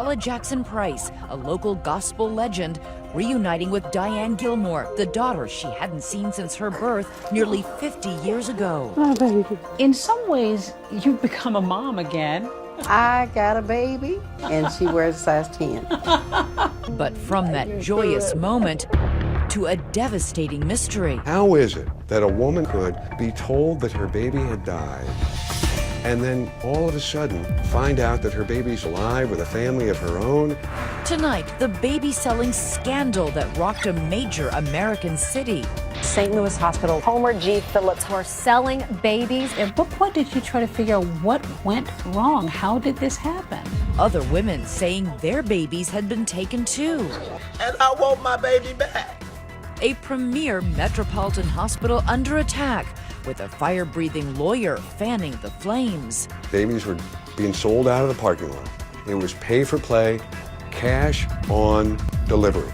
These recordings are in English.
Zella Jackson Price, a local gospel legend, reuniting with Diane Gilmore, the daughter she hadn't seen since her birth nearly 50 years ago. My baby. In some ways, you've become a mom again. I got a baby, and she wears a size 10. But from that joyous moment to a devastating mystery. How is it that a woman could be told that her baby had died and then all of a sudden find out that her baby's alive with a family of her own? Tonight, the baby-selling scandal that rocked a major American city. St. Louis Hospital, Homer G. Phillips were selling babies. At what point did you try to figure out what went wrong? How did this happen? Other women saying their babies had been taken too. And I want my baby back. A premier metropolitan hospital under attack, with a fire-breathing lawyer fanning the flames. Babies were being sold out of the parking lot. It was pay for play, cash on delivery.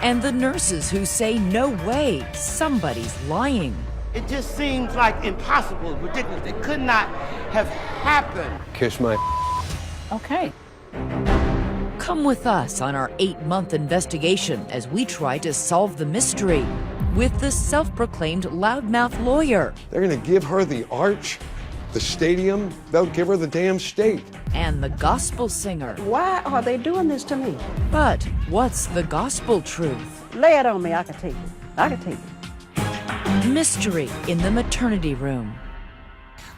And the nurses who say, no way, somebody's lying. It just seems like impossible, ridiculous. It could not have happened. Kiss my Okay. Come with us on our 8-month investigation as we try to solve the mystery with the self-proclaimed loudmouth lawyer. They're going to give her the arch, the stadium. They'll give her the damn state. And the gospel singer. Why are they doing this to me? But what's the gospel truth? Lay it on me, I can take it. I can take it. Mystery in the maternity room.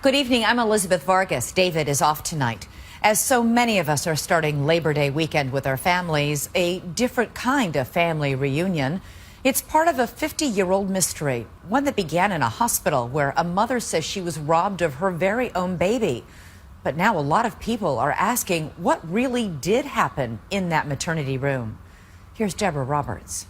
Good evening, I'm Elizabeth Vargas. David is off tonight. As so many of us are starting Labor Day weekend with our families, a different kind of family reunion. It's part of a 50-year-old mystery, one that began in a hospital where a mother says she was robbed of her very own baby. But now a lot of people are asking what really did happen in that maternity room. Here's Deborah Roberts.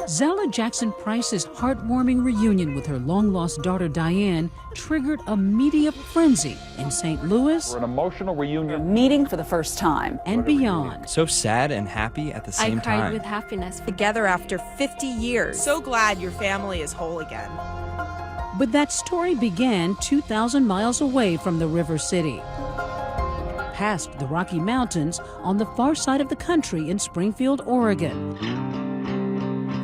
Zella Jackson Price's heartwarming reunion with her long-lost daughter Diane triggered a media frenzy in St. Louis. An emotional reunion. Meeting for the first time. And beyond. So sad and happy at the same time. I cried with happiness. Together after 50 years. So glad your family is whole again. But that story began 2,000 miles away from the River City. Past the Rocky Mountains on the far side of the country in Springfield, Oregon.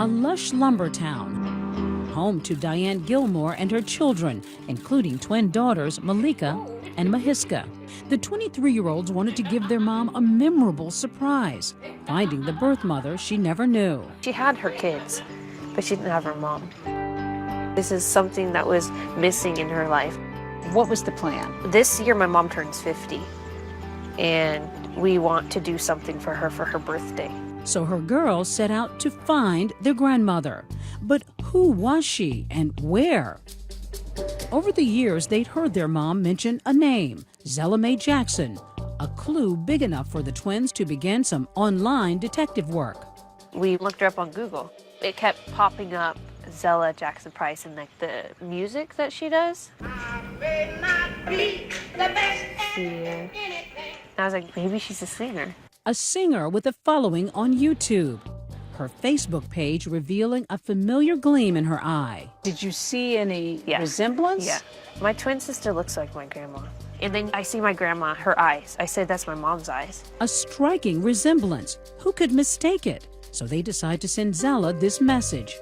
A lush lumber town, home to Diane Gilmore and her children, including twin daughters Malika and Mahiska. The 23-year-olds wanted to give their mom a memorable surprise, finding the birth mother she never knew. She had her kids, but she didn't have her mom. This is something that was missing in her life. What was the plan? This year my mom turns 50, and we want to do something for her birthday. So her girls set out to find their grandmother. But who was she and where? Over the years, they'd heard their mom mention a name, Zella Mae Jackson, a clue big enough for the twins to begin some online detective work. We looked her up on Google. It kept popping up, Zella Jackson Price, and like the music that she does. Yeah. I was like, maybe she's a singer. A singer with a following on YouTube. Her Facebook page revealing a familiar gleam in her eye. Did you see any resemblance? Yeah. My twin sister looks like my grandma. And then I see my grandma, her eyes. I said that's my mom's eyes. A striking resemblance. Who could mistake it? So they decide to send Zella this message.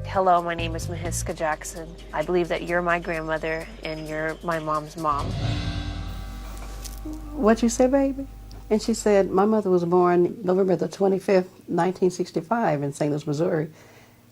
Hello, my name is Mahiska Jackson. I believe that you're my grandmother and you're my mom's mom. What you say, baby? And she said, my mother was born November the 25th, 1965 in St. Louis, Missouri,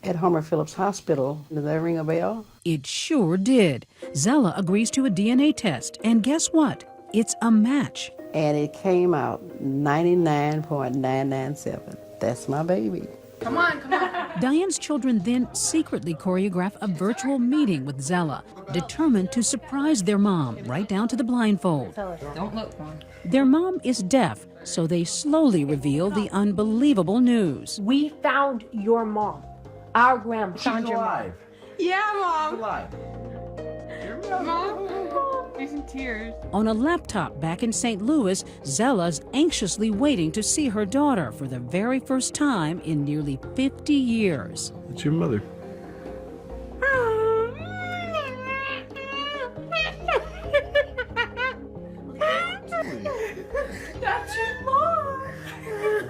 at Homer Phillips Hospital. Does that ring a bell? It sure did. Zella agrees to a DNA test, and guess what? It's a match. And it came out 99.997. That's my baby. Come on, come on. Diane's children then secretly choreograph a virtual meeting with Zella, determined to surprise their mom right down to the blindfold. Don't look, Mom. Their mom is deaf, so they slowly reveal the unbelievable news. We found your mom. Our grandma found your mom. Yeah, Mom. Alive. Mom. She's in tears. On a laptop back in St. Louis, Zella's anxiously waiting to see her daughter for the very first time in nearly 50 years. It's your mother. That's your mom.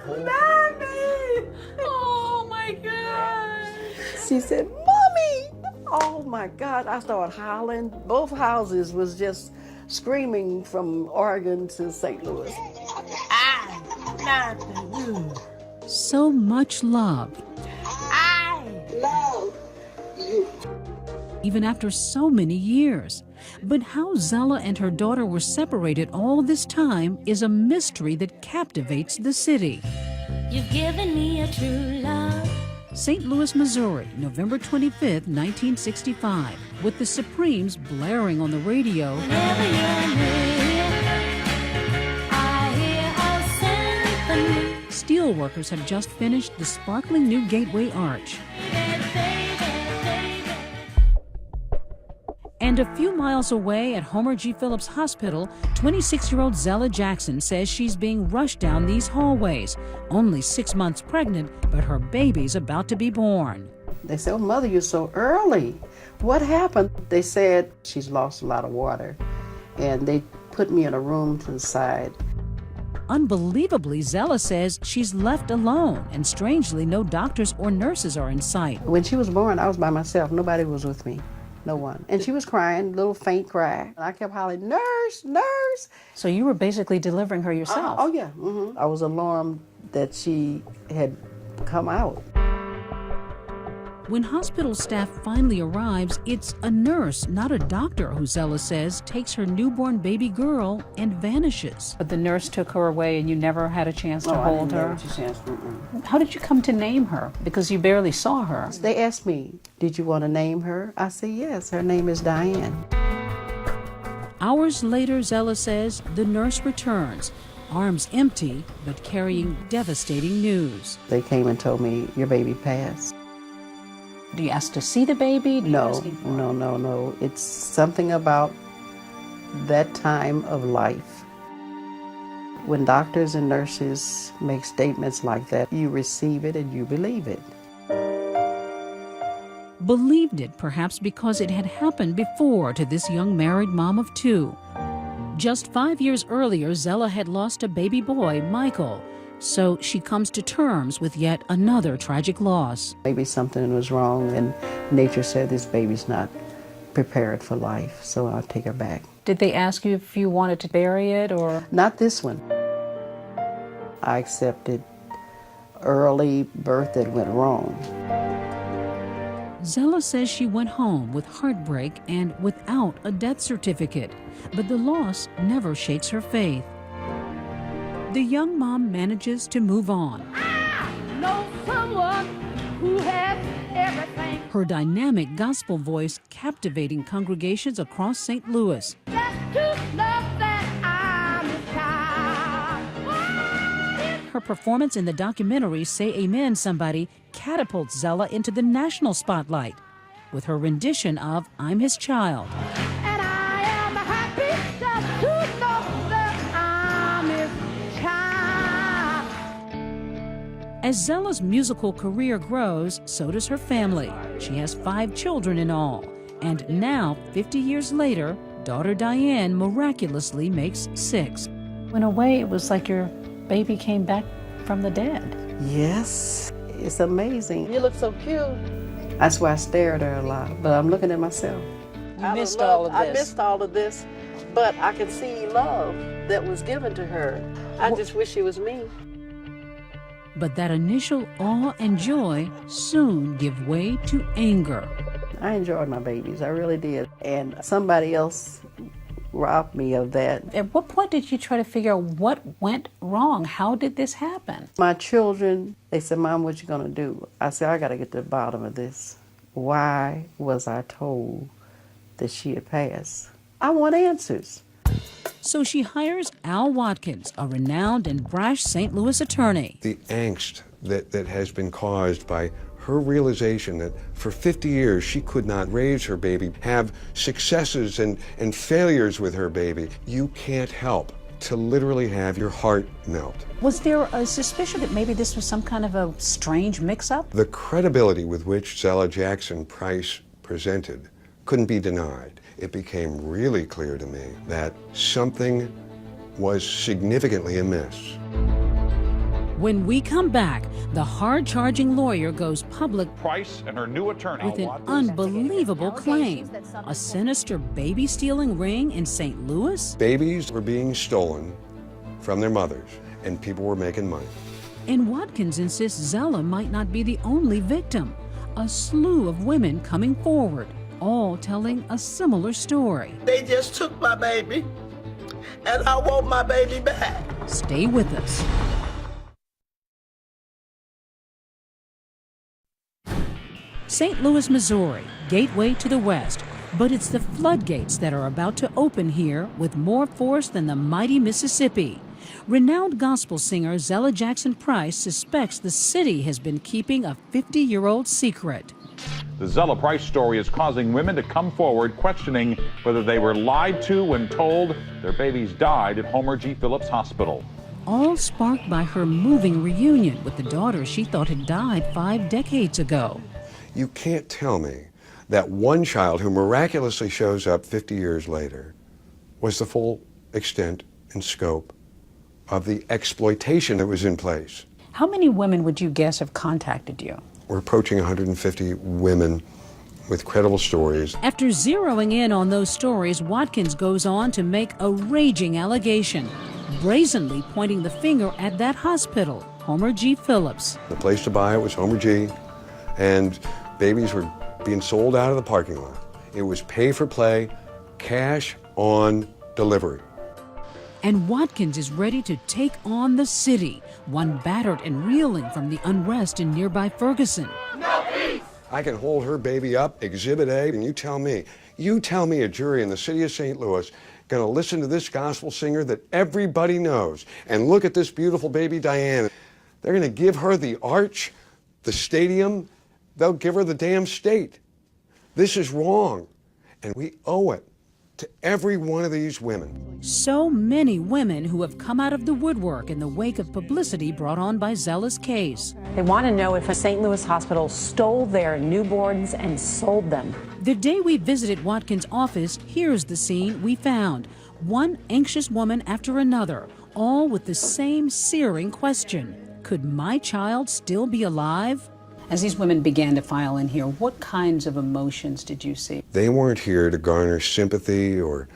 Mommy. Oh my God. She said, Mommy! Oh my God, I started howling. Both houses was just screaming from Oregon to St. Louis. I love you. So much love. I love you. Even after so many years. But how Zella and her daughter were separated all this time is a mystery that captivates the city. You've given me a true love. St. Louis, Missouri, November 25th, 1965, with the Supremes blaring on the radio. Whenever you're near, I hear a symphony. Steelworkers have just finished the sparkling new Gateway Arch. And a few miles away at Homer G. Phillips Hospital, 26-year-old Zella Jackson says she's being rushed down these hallways. Only 6 months pregnant, but her baby's about to be born. They said, oh, Mother, you're so early. What happened? They said she's lost a lot of water, and they put me in a room to the side. Unbelievably, Zella says she's left alone, and strangely, no doctors or nurses are in sight. When she was born, I was by myself. Nobody was with me. No one. And she was crying, a little faint cry. And I kept hollering, nurse, nurse. So you were basically delivering her yourself? Oh, yeah. Mm-hmm. I was alarmed that she had come out. When hospital staff finally arrives, it's a nurse, not a doctor, who Zella says takes her newborn baby girl and vanishes. But the nurse took her away and you never had a chance to hold her? I didn't have a chance. Mm-mm. How did you come to name her? Because you barely saw her. They asked me, did you want to name her? I said, yes, her name is Diane. Hours later, Zella says, the nurse returns, arms empty, but carrying devastating news. They came and told me, your baby passed. Do you ask to see the baby? No. It's something about that time of life. When doctors and nurses make statements like that, you receive it and you believe it. Believed it, perhaps because it had happened before to this young married mom of two. Just 5 years earlier, Zella had lost a baby boy, Michael. So she comes to terms with yet another tragic loss. Maybe something was wrong and nature said this baby's not prepared for life, so I'll take her back. Did they ask you if you wanted to bury it or? Not this one. I accepted early birth that went wrong. Zella says she went home with heartbreak and without a death certificate, but the loss never shakes her faith. The young mom manages to move on. I know someone who has everything. Her dynamic gospel voice captivating congregations across St. Louis. Just to know that I'm his child. Her performance in the documentary Say Amen Somebody catapults Zella into the national spotlight with her rendition of I'm His Child. And I am happy just to know that I'm his child. As Zella's musical career grows, so does her family. She has 5 children in all. And now, 50 years later, daughter Diane miraculously makes 6. In a way, it was like your baby came back from the dead. Yes, it's amazing. You look so cute. That's why I stare at her a lot, but I'm looking at myself. You missed all of this. I missed all of this, but I can see love that was given to her. I just wish it was me. But that initial awe and joy soon give way to anger. I enjoyed my babies, I really did. And somebody else robbed me of that. At what point did you try to figure out what went wrong? How did this happen? My children, they said, Mom, what you gonna do? I said, I gotta get to the bottom of this. Why was I told that she had passed? I want answers. So she hires Al Watkins, a renowned and brash St. Louis attorney. The angst that has been caused by her realization that for 50 years she could not raise her baby, have successes and failures with her baby. You can't help to literally have your heart melt. Was there a suspicion that maybe this was some kind of a strange mix-up? The credibility with which Zella Jackson Price presented couldn't be denied. It became really clear to me that something was significantly amiss. When we come back, the hard-charging lawyer goes public Price and her new attorney with an unbelievable claim. A sinister baby-stealing ring in St. Louis? Babies were being stolen from their mothers, and people were making money. And Watkins insists Zella might not be the only victim. A slew of women coming forward, all telling a similar story. They just took my baby, and I want my baby back. Stay with us. St. Louis, Missouri, gateway to the West. But it's the floodgates that are about to open here with more force than the mighty Mississippi. Renowned gospel singer Zella Jackson Price suspects the city has been keeping a 50-year-old secret. The Zella Price story is causing women to come forward questioning whether they were lied to when told their babies died at Homer G. Phillips Hospital. All sparked by her moving reunion with the daughter she thought had died 5 decades ago. You can't tell me that one child who miraculously shows up 50 years later was the full extent and scope of the exploitation that was in place. How many women would you guess have contacted you? We're approaching 150 women with credible stories. After zeroing in on those stories, Watkins goes on to make a raging allegation, brazenly pointing the finger at that hospital, Homer G. Phillips. The place to buy it was Homer G, and babies were being sold out of the parking lot. It was pay for play, cash on delivery. And Watkins is ready to take on the city, one battered and reeling from the unrest in nearby Ferguson. No peace! I can hold her baby up, Exhibit A, and you tell me a jury in the city of St. Louis gonna listen to this gospel singer that everybody knows and look at this beautiful baby Diane. They're gonna give her the arch, the stadium, they'll give her the damn state. This is wrong, and we owe it to every one of these women. So many women who have come out of the woodwork in the wake of publicity brought on by Zella's case. They want to know if a St. Louis hospital stole their newborns and sold them. The day we visited Watkins' office, here's the scene we found. One anxious woman after another, all with the same searing question. Could my child still be alive? As these women began to file in here, what kinds of emotions did you see? They weren't here to garner sympathy or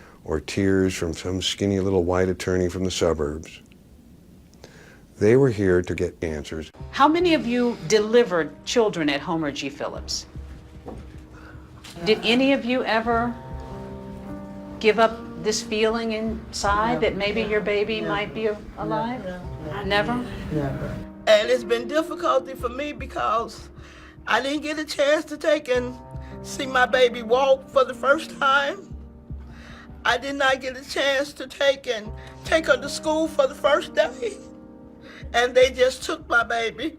tears from some skinny little white attorney from the suburbs. They were here to get answers. How many of you delivered children at Homer G. Phillips? Did any of you ever give up this feeling inside that maybe your baby might be alive? Never? Never. And it's been difficult for me because I didn't get a chance to take and see my baby walk for the first time. I did not get a chance to take her to school for the first day. And they just took my baby.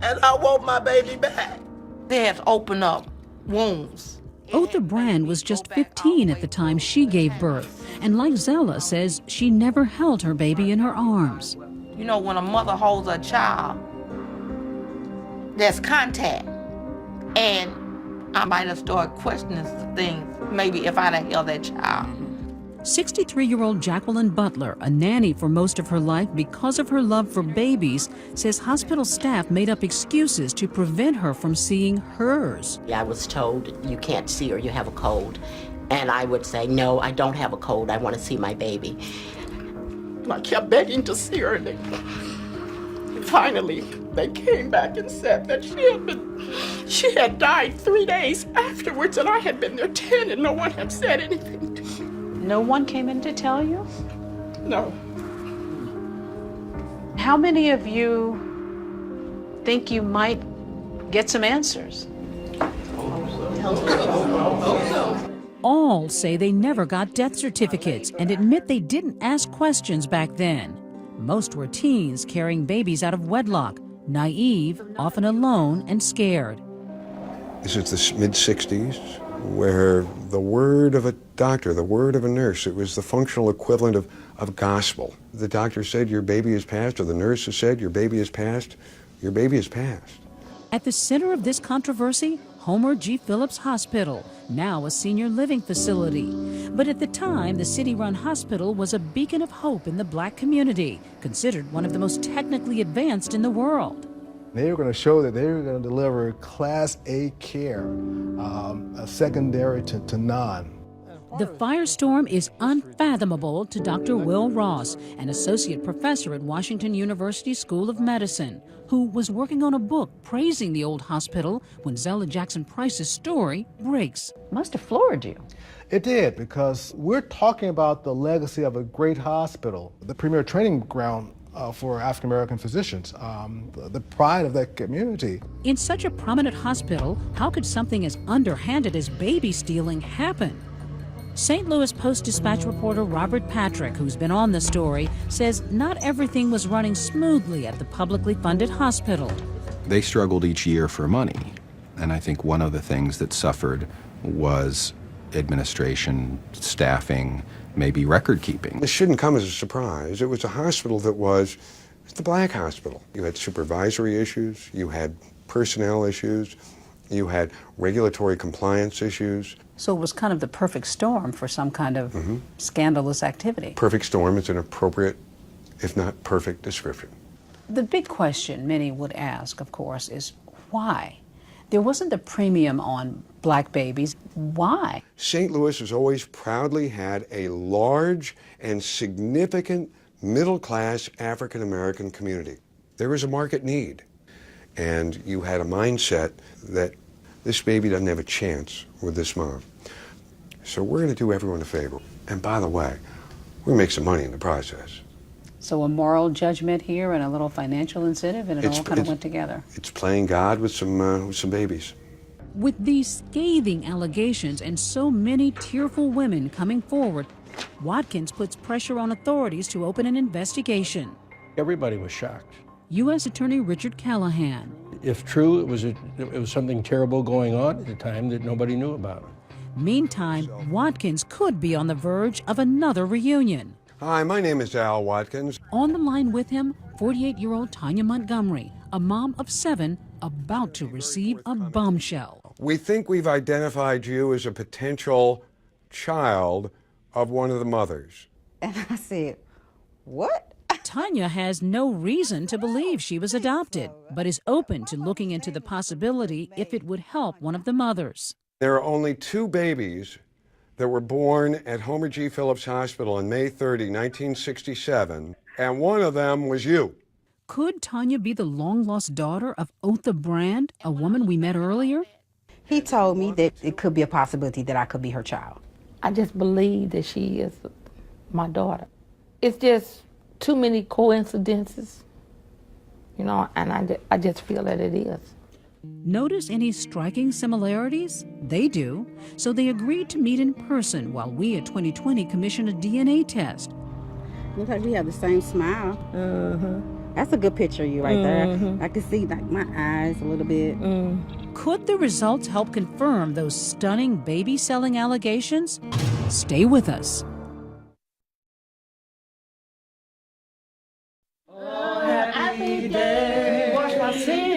And I want my baby back. They have opened up wounds. Otha Brand was just 15 at the time she gave birth, and like Zella says, she never held her baby in her arms. You know, when a mother holds a child, there's contact. And I might have started questioning some things, maybe if I'd have held that child. 63-year-old Jacqueline Butler, a nanny for most of her life because of her love for babies, says hospital staff made up excuses to prevent her from seeing hers. I was told, you can't see her, you have a cold. And I would say, no, I don't have a cold, I want to see my baby. I kept begging to see her, and finally they came back and said that she had died 3 days afterwards, and I had been there 10 and no one had said anything to me. No one came in to tell you? No. How many of you think you might get some answers? All say they never got death certificates and admit they didn't ask questions back then. Most were teens carrying babies out of wedlock, naive, often alone and scared. This is the mid-60s, where the word of a doctor, the word of a nurse, it was the functional equivalent of gospel. The doctor said your baby is passed, or the nurse has said your baby is passed, your baby is passed. At the center of this controversy, Homer G. Phillips Hospital, now a senior living facility. But at the time, the city-run hospital was a beacon of hope in the black community, considered one of the most technically advanced in the world. They were going to show that they were going to deliver Class A care, secondary to none. The firestorm is unfathomable to Dr. Will Ross, an associate professor at Washington University School of Medicine, who was working on a book praising the old hospital when Zella Jackson Price's story breaks. Must have floored you. It did, because we're talking about the legacy of a great hospital, the premier training ground for African American physicians, the pride of that community. In such a prominent hospital, how could something as underhanded as baby stealing happen? St. Louis Post-Dispatch reporter Robert Patrick, who's been on the story, says not everything was running smoothly at the publicly funded hospital. They struggled each year for money, and I think one of the things that suffered was administration, staffing, maybe record keeping. This shouldn't come as a surprise. It was a hospital that was the black hospital. You had supervisory issues, you had personnel issues, you had regulatory compliance issues. So it was kind of the perfect storm for some kind of scandalous activity. Perfect storm is an appropriate, if not perfect, description. The big question many would ask, of course, is why? There wasn't a premium on black babies. Why? St. Louis has always proudly had a large and significant middle-class African-American community. There was a market need, and you had a mindset that this baby doesn't have a chance with this mom. So we're going to do everyone a favor. And by the way, we're going to make some money in the process. So a moral judgment here and a little financial incentive, and it all kind of went together. It's playing God with some babies. With these scathing allegations and so many tearful women coming forward, Watkins puts pressure on authorities to open an investigation. Everybody was shocked. U.S. Attorney Richard Callahan. If true, it was something terrible going on at the time that nobody knew about. Meantime, Watkins could be on the verge of another reunion. Hi, my name is Al Watkins. On the line with him, 48-year-old Tanya Montgomery, a mom of 7, about to receive a bombshell. We think we've identified you as a potential child of one of the mothers. And I said, what? Tanya has no reason to believe she was adopted, but is open to looking into the possibility if it would help one of the mothers. There are only 2 babies that were born at Homer G. Phillips Hospital on May 30, 1967, and one of them was you. Could Tanya be the long-lost daughter of Otha Brand, a woman we met earlier? He told me that it could be a possibility that I could be her child. I just believe that she is my daughter. It's just too many coincidences, you know, and I just feel that it is. Notice any striking similarities? They do. So they agreed to meet in person while we at 2020 commissioned a DNA test. Looks like we have the same smile. That's a good picture of you right there. I can see like my eyes a little bit. Could the results help confirm those stunning baby selling allegations? Stay with us.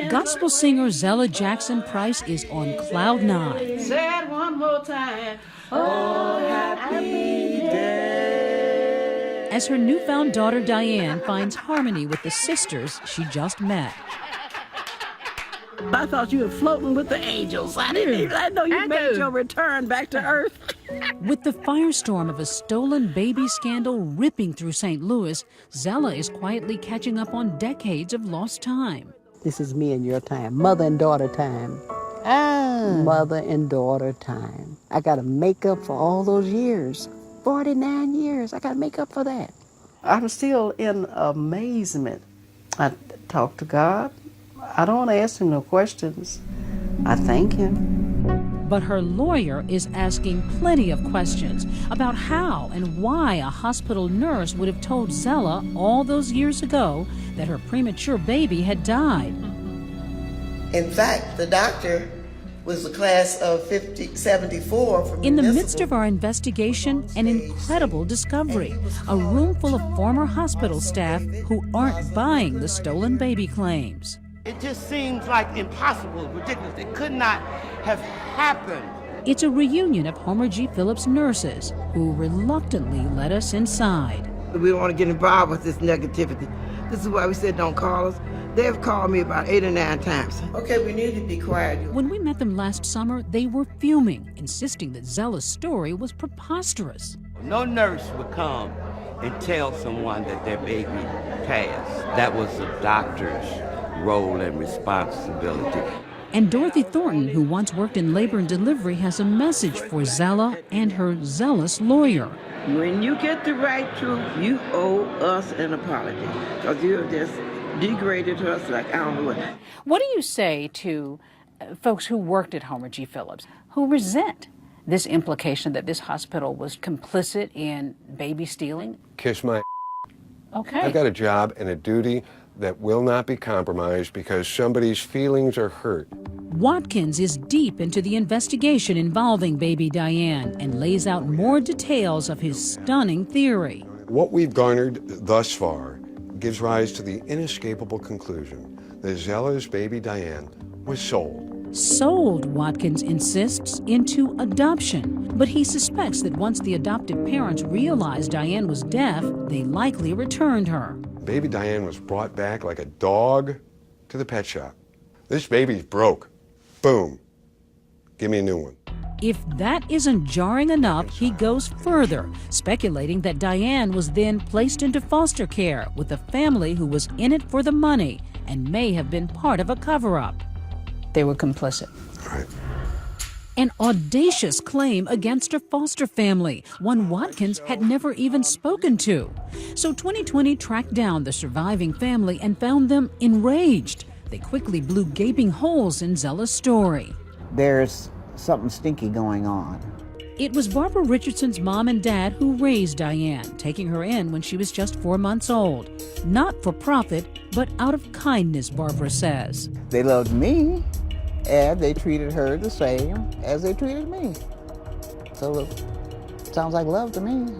Gospel singer Zella Jackson Price is on cloud 9. Say it one more time. Oh, happy day. As her newfound daughter Diane finds harmony with the sisters she just met. I thought you were floating with the angels. I know you made your return back to earth. With the firestorm of a stolen baby scandal ripping through St. Louis, Zella is quietly catching up on decades of lost time. This is me and your time, mother and daughter time. Mother and daughter time. I got to make up for all those years. 49 years, I got to make up for that. I'm still in amazement. I talk to God. I don't ask him no questions. I thank him. But her lawyer is asking plenty of questions about how and why a hospital nurse would have told Zella all those years ago that her premature baby had died. In fact, the doctor was the class of 74 from In the midst of our investigation, an incredible discovery. A room full of former hospital staff who aren't buying the stolen baby claims. It just seems like impossible, ridiculous. It could not have happened. It's a reunion of Homer G. Phillips nurses who reluctantly let us inside. We don't want to get involved with this negativity. This is why we said don't call us. They've called me about 8 or 9 times. Okay, we need to be quiet. When we met them last summer, they were fuming, insisting that Zella's story was preposterous. No nurse would come and tell someone that their baby passed. That was the doctor's role and responsibility. And Dorothy Thornton, who once worked in labor and delivery, has a message for Zella and her zealous lawyer. When you get the right truth, you owe us an apology, because you have just degraded us like I don't know what. What do you say to folks who worked at Homer G. Phillips who resent this implication that this hospital was complicit in baby stealing? Kiss my. Okay. I've got a job and a duty that will not be compromised because somebody's feelings are hurt. Watkins is deep into the investigation involving baby Diane and lays out more details of his stunning theory. What we've garnered thus far gives rise to the inescapable conclusion that Zella's baby Diane was sold. Sold, Watkins insists, into adoption. But he suspects that once the adoptive parents realized Diane was deaf, they likely returned her. Baby Diane was brought back like a dog to the pet shop. This baby's broke. Boom. Give me a new one. If that isn't jarring enough, he goes further, speculating that Diane was then placed into foster care with a family who was in it for the money and may have been part of a cover-up. They were complicit. Right. An audacious claim against her foster family, one Watkins had never even spoken to. So 2020 tracked down the surviving family and found them enraged. They quickly blew gaping holes in Zella's story. There's something stinky going on. It was Barbara Richardson's mom and dad who raised Diane, taking her in when she was just 4 months old. Not for profit, but out of kindness, Barbara says. They loved me, and they treated her the same as they treated me. So it sounds like love to me.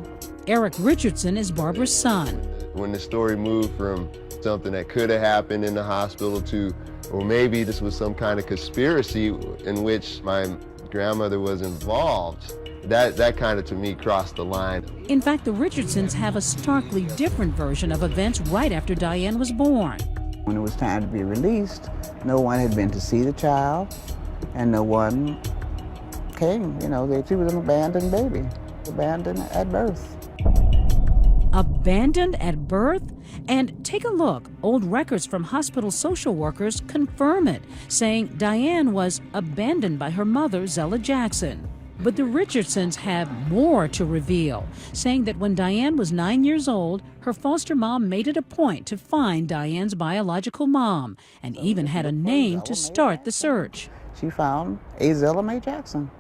Eric Richardson is Barbara's son. When the story moved from something that could have happened in the hospital to, or maybe this was some kind of conspiracy in which my grandmother was involved, that kind of, to me, crossed the line. In fact, the Richardsons have a starkly different version of events right after Diane was born. When it was time to be released, no one had been to see the child, and no one came. You know, she was an abandoned baby, abandoned at birth. Abandoned at birth? And take a look. Old records from hospital social workers confirm it, saying Diane was abandoned by her mother, Zella Jackson. But the Richardsons have more to reveal, saying that when Diane was 9 years old, her foster mom made it a point to find Diane's biological mom, and even had a name to start the search. She found a Zella Mae Jackson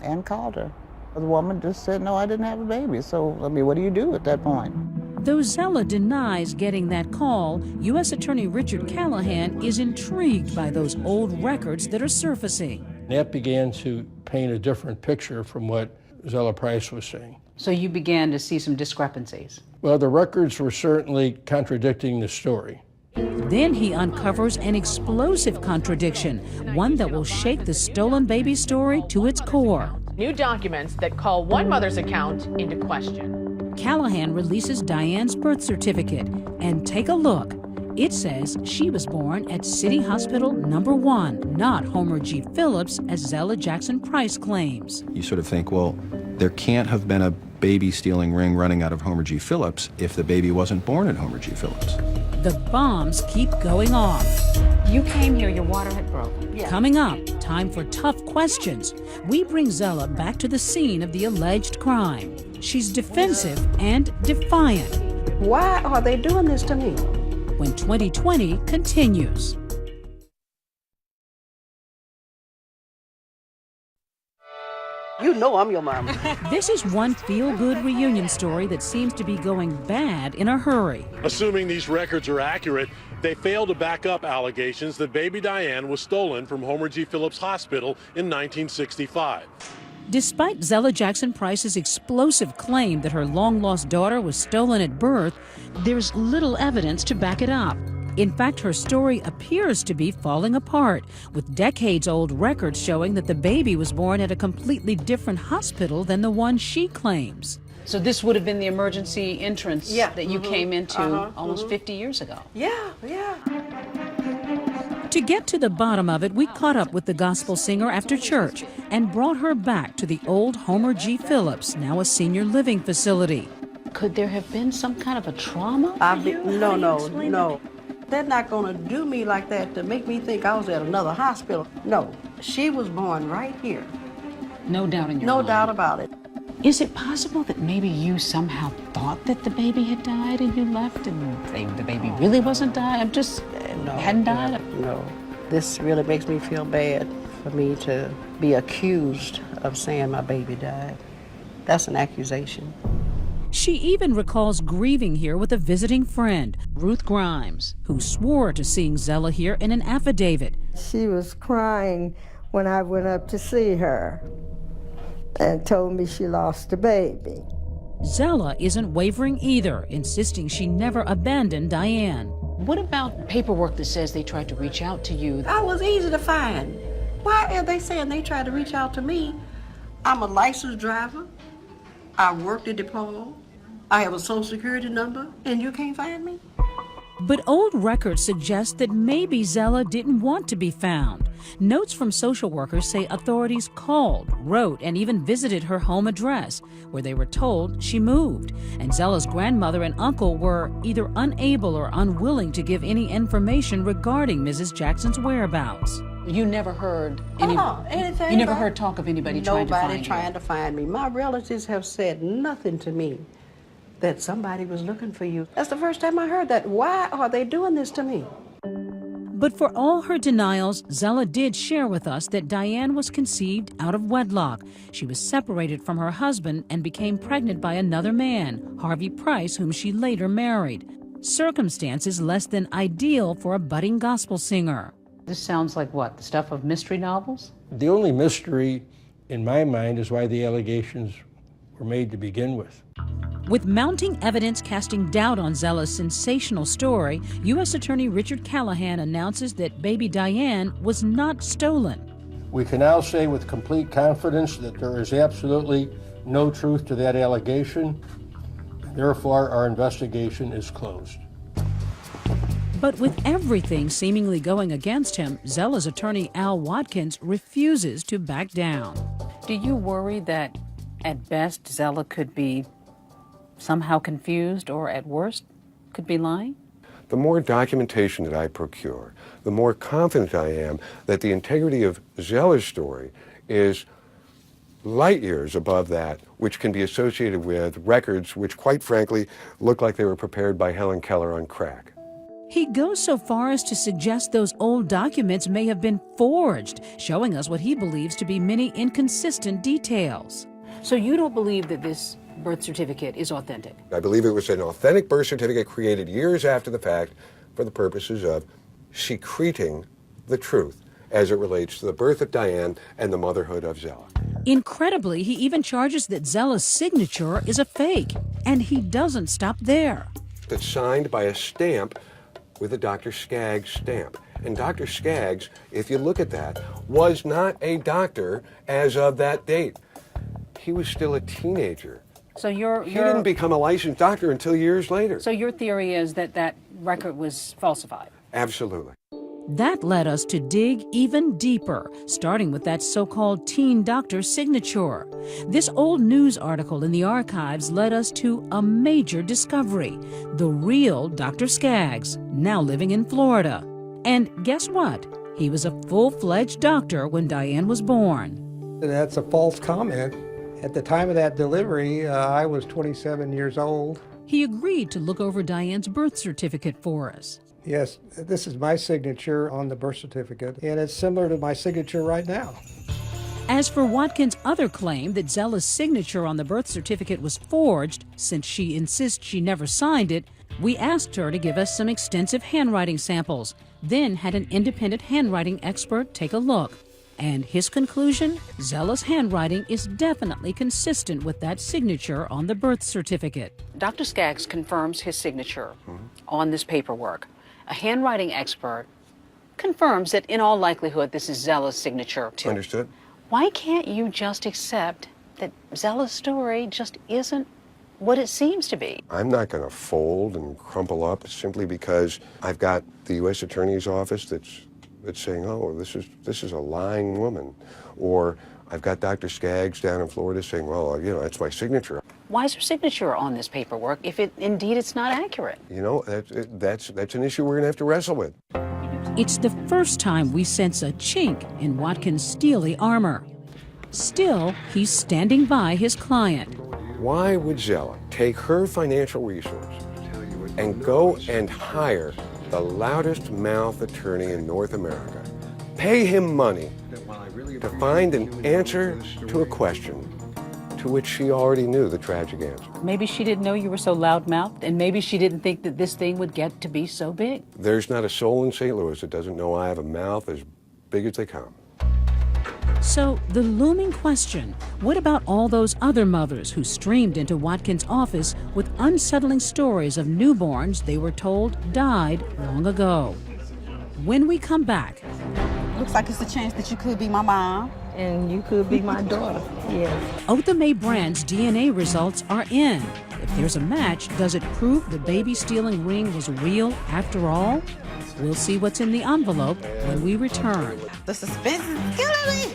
and called her. The woman just said, no, I didn't have a baby. So, I mean, what do you do at that point? Though Zella denies getting that call, U.S. Attorney Richard Callahan is intrigued by those old records that are surfacing. That began to paint a different picture from what Zella Price was saying. So you began to see some discrepancies. Well, the records were certainly contradicting the story. Then he uncovers an explosive contradiction, one that will shake the stolen baby story to its core. New documents that call one mother's account into question. Callahan releases Diane's birth certificate, and take a look. It says she was born at City Hospital Number 1, not Homer G. Phillips, as Zella Jackson Price claims. You sort of think, well, there can't have been a baby stealing ring running out of Homer G. Phillips if the baby wasn't born at Homer G. Phillips. The bombs keep going off. You came here, your water had broken. Yeah. Coming up, time for tough questions. We bring Zella back to the scene of the alleged crime. She's defensive and defiant. Why are they doing this to me? When 2020 continues. You know I'm your mama. This is one feel-good reunion story that seems to be going bad in a hurry. Assuming these records are accurate, they fail to back up allegations that baby Diane was stolen from Homer G. Phillips Hospital in 1965. Despite Zella Jackson Price's explosive claim that her long-lost daughter was stolen at birth, there's little evidence to back it up. In fact, her story appears to be falling apart, with decades-old records showing that the baby was born at a completely different hospital than the one she claims. So this would have been the emergency entrance that you came into almost 50 years ago. Yeah. To get to the bottom of it, we caught up with the gospel singer after church and brought her back to the old Homer G. Phillips, now a senior living facility. Could there have been some kind of a trauma? No. They're not going to do me like that to make me think I was at another hospital. No, she was born right here. No doubt in your mind. No doubt about it. Is it possible that maybe you somehow thought that the baby had died and you left and the baby really wasn't died? Hadn't died? No. This really makes me feel bad for me to be accused of saying my baby died. That's an accusation. She even recalls grieving here with a visiting friend, Ruth Grimes, who swore to seeing Zella here in an affidavit. She was crying when I went up to see her and told me she lost a baby. Zella isn't wavering either, insisting she never abandoned Diane. What about paperwork that says they tried to reach out to you? I was easy to find. Why are they saying they tried to reach out to me? I'm a licensed driver. I worked at DePaul. I have a social security number, and you can't find me? But old records suggest that maybe Zella didn't want to be found. Notes from social workers say authorities called, wrote, and even visited her home address, where they were told she moved. And Zella's grandmother and uncle were either unable or unwilling to give any information regarding Mrs. Jackson's whereabouts. You never heard anything. You never heard talk of anybody trying to find you? Nobody trying to find me. My relatives have said nothing to me that somebody was looking for you. That's the first time I heard that. Why are they doing this to me? But for all her denials, Zella did share with us that Diane was conceived out of wedlock. She was separated from her husband and became pregnant by another man, Harvey Price, whom she later married. Circumstances less than ideal for a budding gospel singer. This sounds like what, the stuff of mystery novels? The only mystery in my mind is why the allegations were made to begin with. With mounting evidence casting doubt on Zella's sensational story, U.S. Attorney Richard Callahan announces that baby Diane was not stolen. We can now say with complete confidence that there is absolutely no truth to that allegation. Therefore, our investigation is closed. But with everything seemingly going against him, Zella's attorney Al Watkins refuses to back down. Do you worry that at best Zella could be somehow confused or at worst could be lying? The more documentation that I procure, the more confident I am that the integrity of Zella's story is light years above that which can be associated with records which, quite frankly, look like they were prepared by Helen Keller on crack. He goes so far as to suggest those old documents may have been forged, showing us what he believes to be many inconsistent details. So you don't believe that this birth certificate is authentic? I believe it was an authentic birth certificate created years after the fact for the purposes of secreting the truth as it relates to the birth of Diane and the motherhood of Zella. Incredibly, he even charges that Zella's signature is a fake, and he doesn't stop there. It's signed by a stamp with a Dr. Skaggs stamp. And Dr. Skaggs, if you look at that, was not a doctor as of that date. He was still a teenager. So He didn't become a licensed doctor until years later. So your theory is that that record was falsified? Absolutely. That led us to dig even deeper, starting with that so-called teen doctor signature. This old news article in the archives led us to a major discovery: the real Dr. Skaggs, now living in Florida. And guess what? He was a full-fledged doctor when Diane was born. That's a false comment. At the time of that delivery, I was 27 years old. He agreed to look over Diane's birth certificate for us. Yes, this is my signature on the birth certificate, and it's similar to my signature right now. As for Watkins' other claim that Zella's signature on the birth certificate was forged, since she insists she never signed it, we asked her to give us some extensive handwriting samples, then had an independent handwriting expert take a look. And his conclusion? Zella's handwriting is definitely consistent with that signature on the birth certificate. Dr. Skaggs confirms his signature on this paperwork. A handwriting expert confirms that in all likelihood this is Zella's signature too. Understood. Why can't you just accept that Zella's story just isn't what it seems to be? I'm not going to fold and crumple up simply because I've got the U.S. Attorney's Office that's saying, oh, this is a lying woman. Or I've got Dr. Skaggs down in Florida saying, well, you know, that's my signature. Why is her signature on this paperwork if indeed it's not accurate? You know, that's an issue we're going to have to wrestle with. It's the first time we sense a chink in Watkins' steely armor. Still, he's standing by his client. Why would Zella take her financial resources and go and hire the loudest mouth attorney in North America, pay him money to find an answer to a question to which she already knew the tragic answer? Maybe she didn't know you were so loudmouthed, and maybe she didn't think that this thing would get to be so big. There's not a soul in St. Louis that doesn't know I have a mouth as big as they come. So the looming question, what about all those other mothers who streamed into Watkins' office with unsettling stories of newborns they were told died long ago? When we come back... Looks like it's a chance that you could be my mom. And you could be my daughter, yes. Otha Mae Brand's DNA results are in. If there's a match, does it prove the baby-stealing ring was real after all? We'll see what's in the envelope when we return. The suspense is killing me.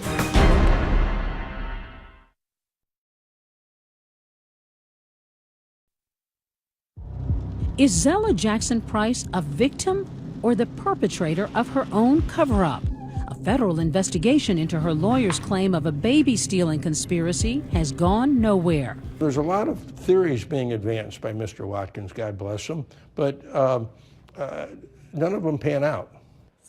Is Zella Jackson Price a victim or the perpetrator of her own cover-up? A federal investigation into her lawyer's claim of a baby-stealing conspiracy has gone nowhere. There's a lot of theories being advanced by Mr. Watkins, God bless him, but none of them pan out.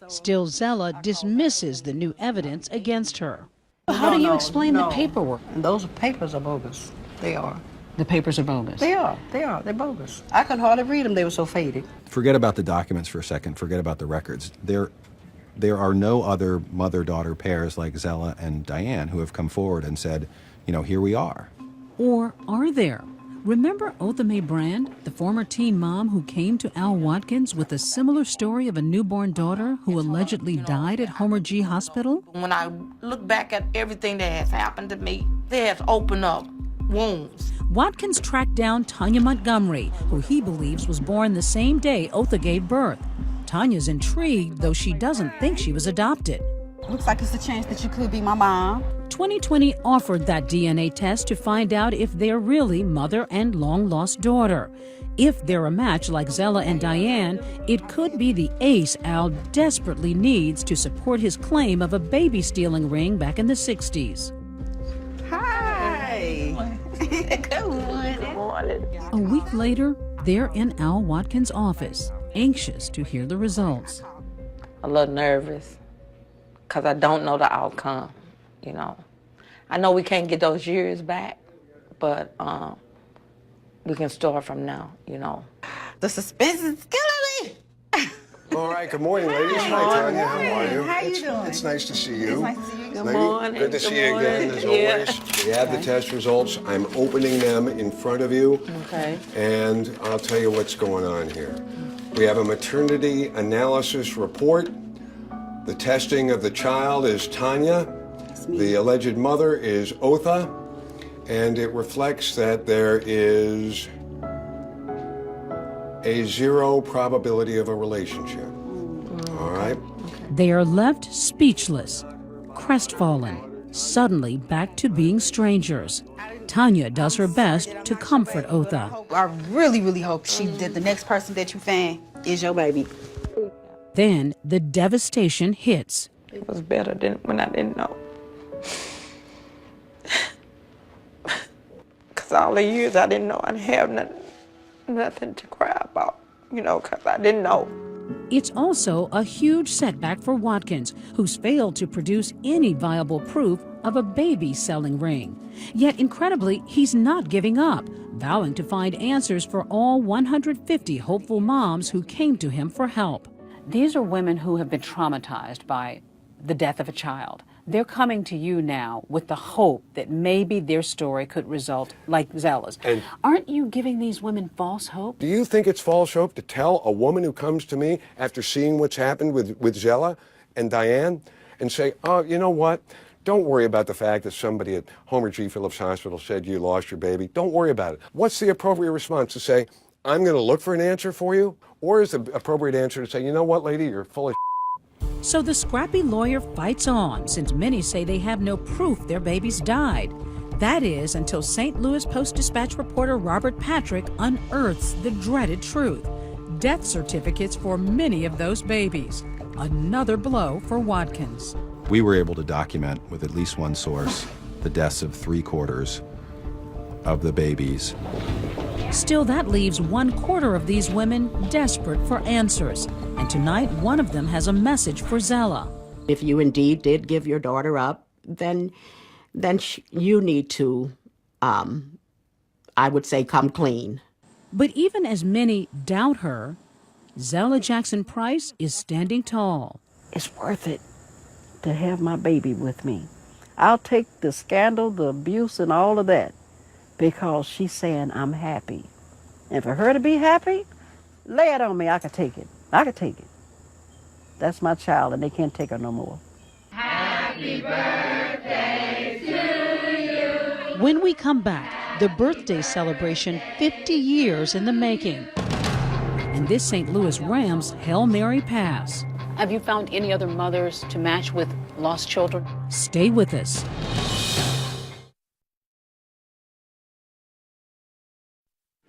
Still, Zella dismisses the new evidence against her. How do you explain the paperwork? Those papers are bogus. They are. The papers are bogus. They are. They're bogus. I could hardly read them. They were so faded. Forget about the documents for a second. Forget about the records. There are no other mother-daughter pairs like Zella and Diane who have come forward and said, you know, here we are. Or are there? Remember Otha Mae Brand, the former teen mom who came to Al Watkins with a similar story of a newborn daughter who allegedly died at Homer G. Hospital? When I look back at everything that has happened to me, they have opened up wounds. Watkins tracked down Tanya Montgomery, who he believes was born the same day Otha gave birth. Tanya's intrigued, though she doesn't think she was adopted. Looks like it's a chance that you could be my mom. 2020 offered that DNA test to find out if they're really mother and long-lost daughter. If they're a match like Zella and Diane, it could be the ace Al desperately needs to support his claim of a baby-stealing ring back in the 60s. Hi. Good morning. A week later, they're in Al Watkins' office, anxious to hear the results. A little nervous because I don't know the outcome, you know. I know we can't get those years back, but we can start from now, you know. The suspense is killing me. All right, good morning, ladies. Hi, Tanya. How are you? How you doing? It's nice to see you. It's nice to see you. Good morning. Good to see you again, as always. We have the test results. I'm opening them in front of you. Okay. And I'll tell you what's going on here. We have a maternity analysis report. The testing of the child is Tanya. The alleged mother is Otha. And it reflects that there is a 0 probability of a relationship. All right? They are left speechless, crestfallen, suddenly back to being strangers. Tanya does her best to comfort Otha. I really, really hope that the next person that you find is your baby. Then the devastation hits. It was better than when I didn't know. Because all the years I didn't know I'd have nothing to cry about, you know, because I didn't know. It's also a huge setback for Watkins, who's failed to produce any viable proof of a baby-selling ring. Yet, incredibly, he's not giving up, vowing to find answers for all 150 hopeful moms who came to him for help. These are women who have been traumatized by the death of a child. They're coming to you now with the hope that maybe their story could result like Zella's. And aren't you giving these women false hope? do you think it's false hope to tell a woman who comes to me after seeing what's happened with Zella and Diane and say, oh, you know what? Don't worry about the fact that somebody at Homer G. Phillips Hospital said you lost your baby. Don't worry about it. What's the appropriate response? To say, I'm going to look for an answer for you? Or is the appropriate answer to say, you know what, lady, you're full of So the scrappy lawyer fights on, since many say they have no proof their babies died. That is, until St. Louis Post-Dispatch reporter Robert Patrick unearths the dreaded truth. Death certificates for many of those babies. Another blow for Watkins. We were able to document, with at least one source, the deaths of 3/4 of the babies. Still, that leaves 1/4 of these women desperate for answers. And tonight, one of them has a message for Zella. If you indeed did give your daughter up, then you need to, I would say, come clean. But even as many doubt her, Zella Jackson Price is standing tall. It's worth it to have my baby with me. I'll take the scandal, the abuse, and all of that because she's saying I'm happy. And for her to be happy, lay it on me. I could take it. I could take it. That's my child, and they can't take her no more. Happy birthday to you. When we come back, the birthday celebration 50 years in the making. And this St. Louis Rams Hail Mary pass. Have you found any other mothers to match with lost children? Stay with us.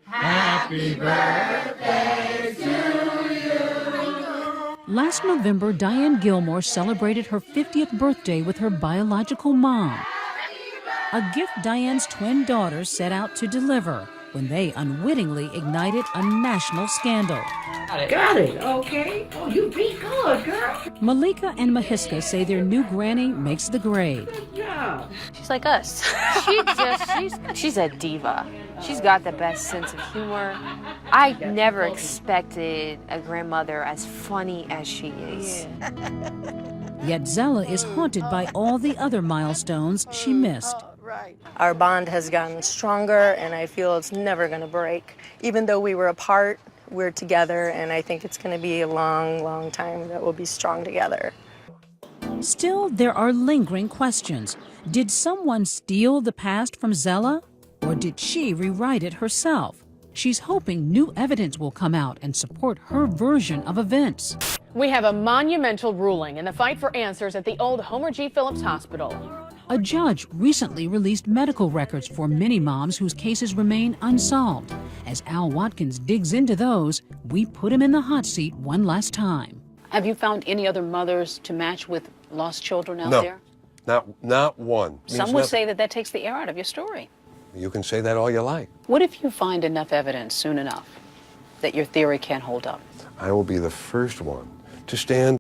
Happy birthday to you. Last November, Diane Gilmore celebrated her 50th birthday with her biological mom. A gift Diane's twin daughters set out to deliver when they unwittingly ignited a national scandal. Got it. Okay. Oh, you beat good, girl. Malika and Mahiska say their new granny makes the grade. Yeah. She's like us. She's a diva. She's got the best sense of humor. I never expected a grandmother as funny as she is. Yet Zella is haunted by all the other milestones she missed. Our bond has gotten stronger, and I feel it's never going to break. Even though we were apart, we're together, and I think it's going to be a long, long time that we'll be strong together. Still, there are lingering questions. Did someone steal the past from Zella, or did she rewrite it herself? She's hoping new evidence will come out and support her version of events. We have a monumental ruling in the fight for answers at the old Homer G. Phillips Hospital. A judge recently released medical records for many moms whose cases remain unsolved. As Al Watkins digs into those, we put him in the hot seat one last time. Have you found any other mothers to match with lost children out No. there? Not one. Some would say that that takes the air out of your story. You can say that all you like. What if you find enough evidence soon enough that your theory can't hold up? I will be the first one to stand